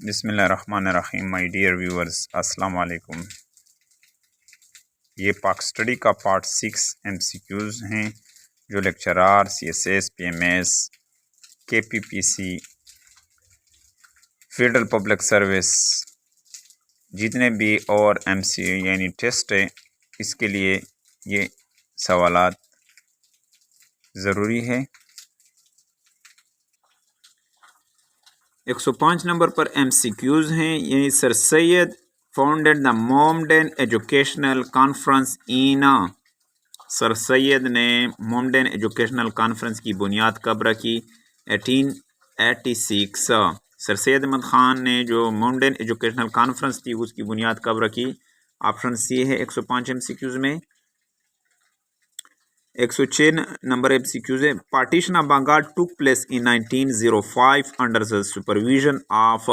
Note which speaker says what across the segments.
Speaker 1: बिस्मिल्लाहिर्रहमानिर्रहीम। My dear viewers, अस्सलाम वालेकुम। ये पाक स्टडी का पार्ट 6 MCQs हैं जो lecturer CSS, PMS, KPPC, federal public service जितने भी और MC यानी टेस्ट है, इसके लिए ये सवालात ज़रूरी है। 105 नंबर पर MCQs हैं। यानी sir Syed founded the Mohammedan educational conference in. Sir Syed ने मोमडन एजुकेशनल कॉन्फ्रेंस की बुनियाद कब रखी? 1886। सर सैयद अहमद ख़ान ने जो मोमडन एजुकेशनल कॉन्फ्रेंस थी उसकी बुनियाद कब रखी? ऑप्शन सी है 105 MCQs में। 106 नंबर MCQs है। Partition of Bengal took place in 1905 under the supervision of.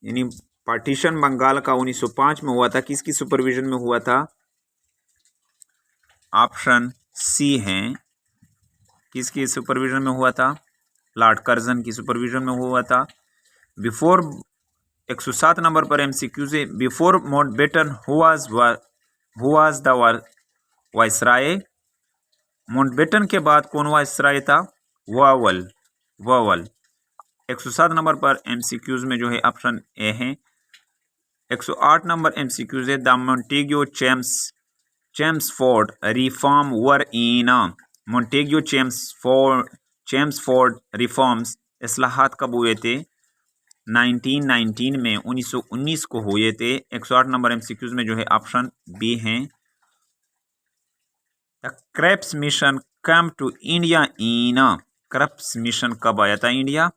Speaker 1: यानी पार्टीशन बंगाल का 1905 में हुआ था, किसकी सुपरविजन में हुआ था? ऑप्शन सी है, किसकी सुपरविजन में हुआ था? लॉर्ड कर्जन की सुपरविजन में हुआ था। बिफोर 107 नंबर पर MCQs है। Before Mountbatten who was the viceroy. Mountbatten के बाद कौन वाइसराय था? वावल। 107 नंबर पर MCQs में जो है ऑप्शन ए है। 108 नंबर MCQs है। The Montagu Chelmsford reform were in. Montagu Chelmsford reforms इस्लाहात कब हुए थे? 1919 में, 1919 को हुए थे। 108 नंबर MCQs में जो है ऑप्शन बी है। The Cripps mission come to India in. Cripps mission कब आया था इंडिया?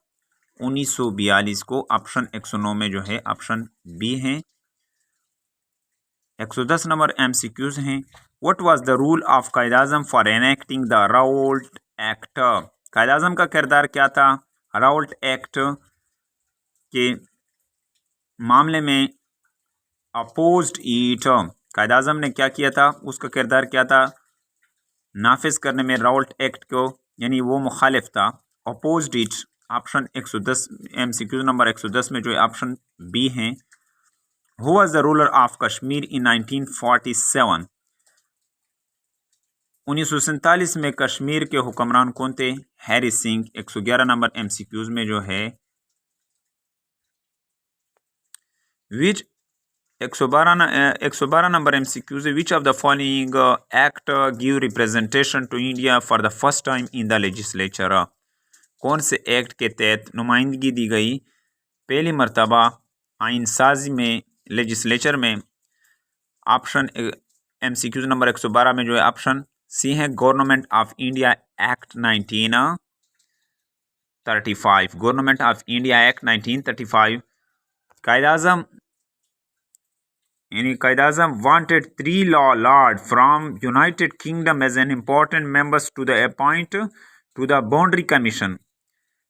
Speaker 1: 1942 को। ऑप्शन 109 में जो है ऑप्शन बी है। 110 नंबर MCQs हैं। What was the role of Quaid Azam for enacting the Rowlatt act. Quaid Azam का किरदार क्या था राउल्ट एक्ट के मामले में? Opposed it. कायद आज़म ने क्या किया था, उसका किरदार क्या था नाफिज करने में राउल्ट एक्ट को, यानी वो मुखालिफ था। Opposed it. Option 110 MCQ number 110 में जो है ऑप्शन बी है। Who was the ruler of Kashmir in 1947। 1947 में कश्मीर के हुक्मरान कौन थे? हैरी सिंह। 111 नंबर MCQs में जो है विच 112 नंबर MCQs है। Which of the following act give representation to India for the first time in the legislature. कौन से एक्ट के तहत नुमाइंदगी दी गई पहली मरतबा आइन साजी में, लेजिस्लेचर में? ऑप्शन MCQs नंबर 112 में जो है ऑप्शन सी है, government of India act 1935। Government of India act 1935। Quaid Azam wanted 3 lords from United Kingdom as an important members to the appoint to the boundary commission।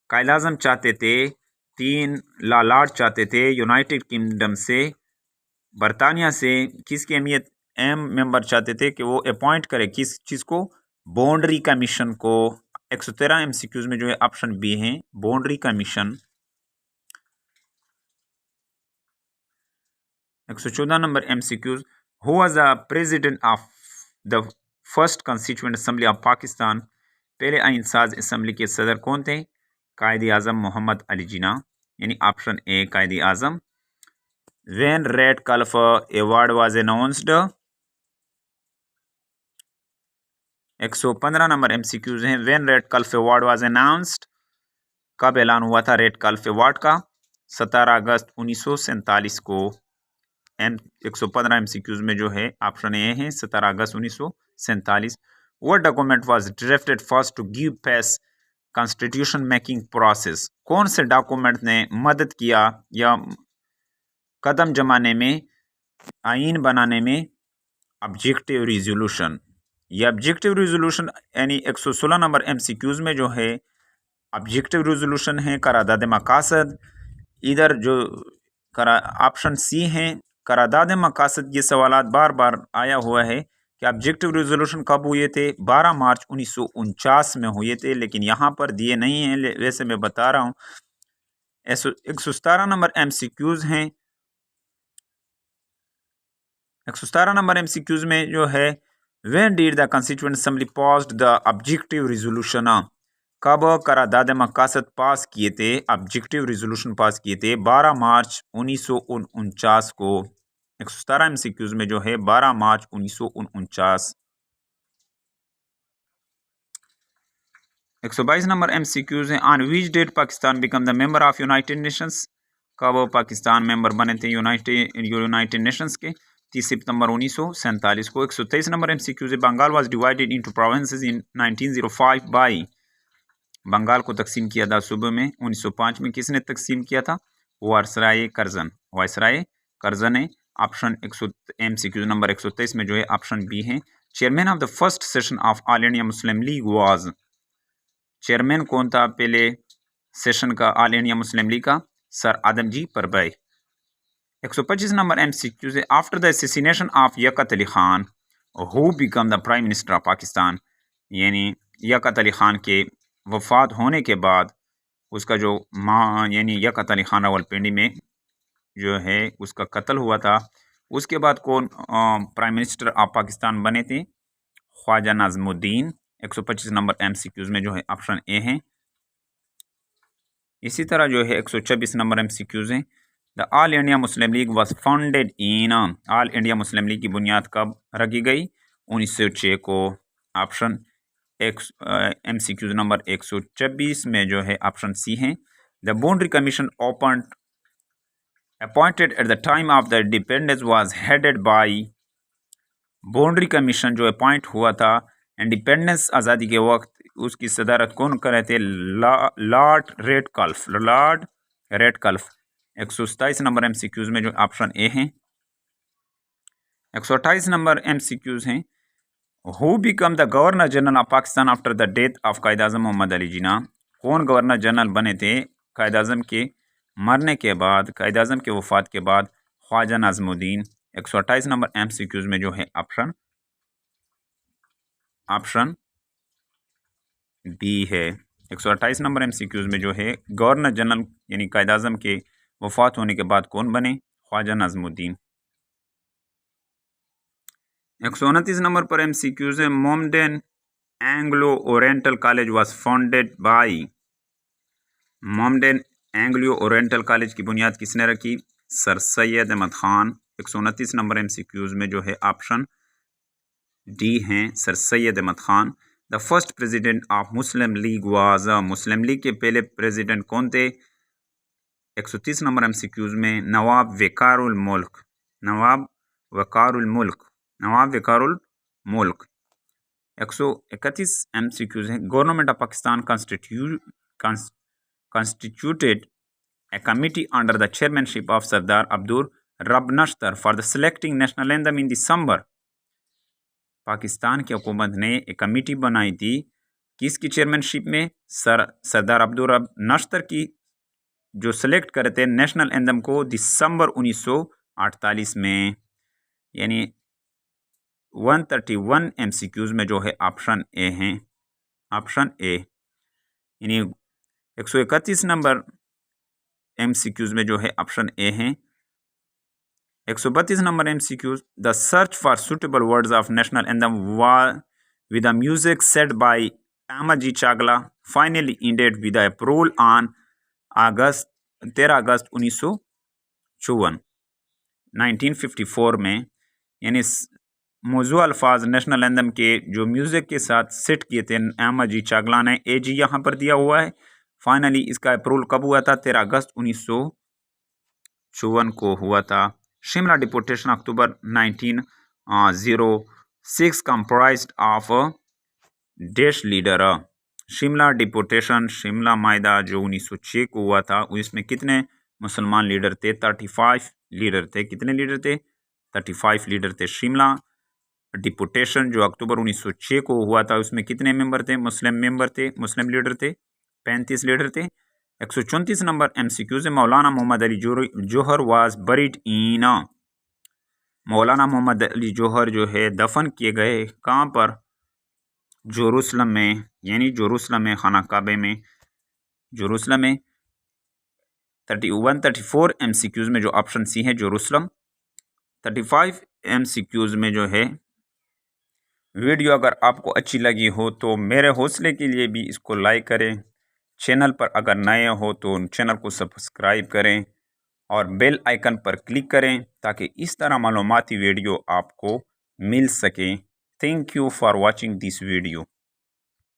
Speaker 1: कायद आज़म चाहते थे 3 Lord चाहते थे United kingdom से, बरतानिया से, किसकी अहमियत मेंबर चाहते थे कि वो अपॉइंट करे किस चीज़ को? बाउंड्री कमीशन को। 113 MCQs में जो है ऑप्शन बी है, boundary commission. 114 number MCQs। Who was the president of the first constituent assembly of Pakistan. पहले आइन साज असेंबली के सदर कौन थे? कायद आज़म मोहम्मद अली जिन्ना, यानी option A Quaid Azam. When Radcliffe Award was announced। 115 number MCQs हैं। When Radcliffe Award was announced। कब ऐलान हुआ था Radcliffe Award का? 17 अगस्त 1947 को। 115 MCQs में जो है ऑप्शन ए है, 17 अगस्त 1947। What document was drafted first to give pace constitution making process। कौन से डॉक्यूमेंट ने मदद किया या कदम जमाने में आइन बनाने में? Objective resolution. ये ऑब्जेक्टिव रिजोल्यूशन यानी 116 नंबर MCQs में जो है ऑब्जेक्टिव रिजोल्यूशन है करारदाद मकासद। इधर जो ऑप्शन सी है करारदाद मकासद। ये सवालात बार बार आया हुआ है कि ऑब्जेक्टिव रिजोल्यूशन कब हुए थे? 12 मार्च 1949 में हुए थे, लेकिन यहाँ पर दिए नहीं हैं, वैसे मैं बता रहा हूँ 117 नंबर MCQs हैं। 117 नंबर MCQs में जो है when did the constituent assembly passed the objective resolution, कब करारदाद मकासद पास किए थे, ऑब्जेक्टिव रिजोल्यूशन पास किए थे 12 मार्च 1949 को। 117 MCQs में जो है 12 मार्च 1949। 122 नंबर MCQs हैं on which date Pakistan become the member of United Nations, कब पाकिस्तान मेंबर बने थे यूनाइटेड नेशंस के, 30 सितंबर 1947 को। 123 नंबर MCQs है Bengal was divided into provinces in 1905 by, Bengal को तकसीम किया था सूबे में 1905 में, किसने तकसीम किया था, वायसराय कर्जन, वायसराय कर्जन है। ऑप्शन MCQ नंबर 123 में जो है ऑप्शन बी है। Chairman of the first session of all India Muslim League was, chairman कौन था पहले सेशन का ऑल इंडिया मुस्लिम लीग का, Sir Adamjee Peerbhoy. 125 number MCQ से after the assassination of Liaquat Ali Khan who became the prime minister of Pakistan, यानी यकत अली खान के वफात होने के बाद उसका जो माँ यानी यकत अली खान रावलपिंडी में जो है उसका कत्ल हुआ था, उसके बाद कौन प्राइम मिनिस्टर ऑफ पाकिस्तान बने थे, ख्वाजा नाज़मुद्दीन। 125 नंबर MCQs में जो है ऑप्शन ए है। इसी तरह जो है 126 नंबर MCQs हैं the all India Muslim League was founded in, all India Muslim league की बुनियाद कब रखी गई, 1906 को। ऑप्शन MCQs नंबर 126 में जो है ऑप्शन सी है। The boundary commission open appointed at the time of the independence was headed by, boundary commission जो अपॉइंट हुआ था इंडिपेंडेंस आज़ादी के वक्त, उसकी सदारत कौन कर रहे थे, Lord Radcliffe, Lord Radcliffe. 127 number MCQs में जो ऑप्शन ए है। 128 नंबर MCQs हैं who became the governor general of Pakistan after the death of Quaid Azam Mohammad Ali Jinnah, कौन गवर्नर जनरल बने थे कायद आज़म के मरने के बाद, कायद आज़म के वफात के बाद, ख्वाजा नाज़मुद्दीन। 128 नंबर MCQs में जो है ऑप्शन बी है। 128 नंबर MCQs में जो है गवर्नर जनरल यानी कायद आज़म के वफात होने के बाद कौन बने, ख्वाजा नाज़मुद्दीन। 129 नंबर पर MCQs है Mohammedan Anglo Oriental College was founded by, Mohammedan Anglo Oriental College की बुनियाद किसने रखी, Sir Syed Ahmad Khan. 129 number MCQs में जो है ऑप्शन डी हैं, Sir Syed Ahmad Khan. The first president of Muslim League was, Muslim League के पहले प्रेसिडेंट कौन थे। 130 नंबर MCQs में नवाब वक़ारुल मुल्क, नवाब वक़ारुल मुल्क, नवाब वक़ारुल मुल्क। 131 MCQs हैं government of Pakistan constituted a committee under the chairmanship of Sardar Abdur Rab Nashtar for the selecting national anthem in December, Pakistan की हुकूमत ने एक कमेटी बनाई थी किसकी चेयरमैनशिप में, सरदार अब्दुल रब नश्तर की, जो सेलेक्ट करते नेशनल एंथम को दिसंबर 1948 में। यानी 131 MCQs में जो है ऑप्शन ए हैं, ऑप्शन ए। यानी 131 नंबर MCQs में जो है ऑप्शन ए हैं। 132 number MCQs the search for suitable words of national anthem with the music set by Ahmed G Chagla finally ended with approval on 13 August 1954 में। यानी मौजू अल्फाज नेशनल एंथम के जो म्यूज़िक के साथ सेट किए थे अहमद जी चागला ने, AG यहाँ पर दिया हुआ है। फाइनली इसका अप्रूवल कब हुआ था, 13 अगस्त 1954 को हुआ था। Shimla deputation October 1906 comprised of dash leader, Shimla deputation, Shimla मायदा जो 1906 को हुआ था, इसमें कितने मुसलमान लीडर थे, 35 लीडर थे। कितने लीडर थे, 35 लीडर थे। शिमला डिपोटेशन जो अक्टूबर 1906 को हुआ था, उसमें कितने मेंबर थे, मुस्लिम मेंबर थे, मुस्लिम लीडर थे, 35 लीडर थे। 134 number MCQs Maulana Mohammad Ali Johar was buried इन, मौलाना मोहम्मद अली जौहर जो है दफन किए गए कहाँ पर, जेरूसलम में, यानी जेरूसलम में, खाना काबे में, जेरूसलम में। 134 MCQs में जो ऑप्शन सी है जेरूसलम। 35 MCQs में जो है, वीडियो अगर आपको अच्छी लगी हो तो मेरे हौसले के लिए भी इसको लाइक करें। चैनल पर अगर नए हो तो चैनल को सब्सक्राइब करें और बेल आइकन पर क्लिक करें ताकि इस तरह मालूमाती वीडियो आपको मिल सके। Thank you for watching this video.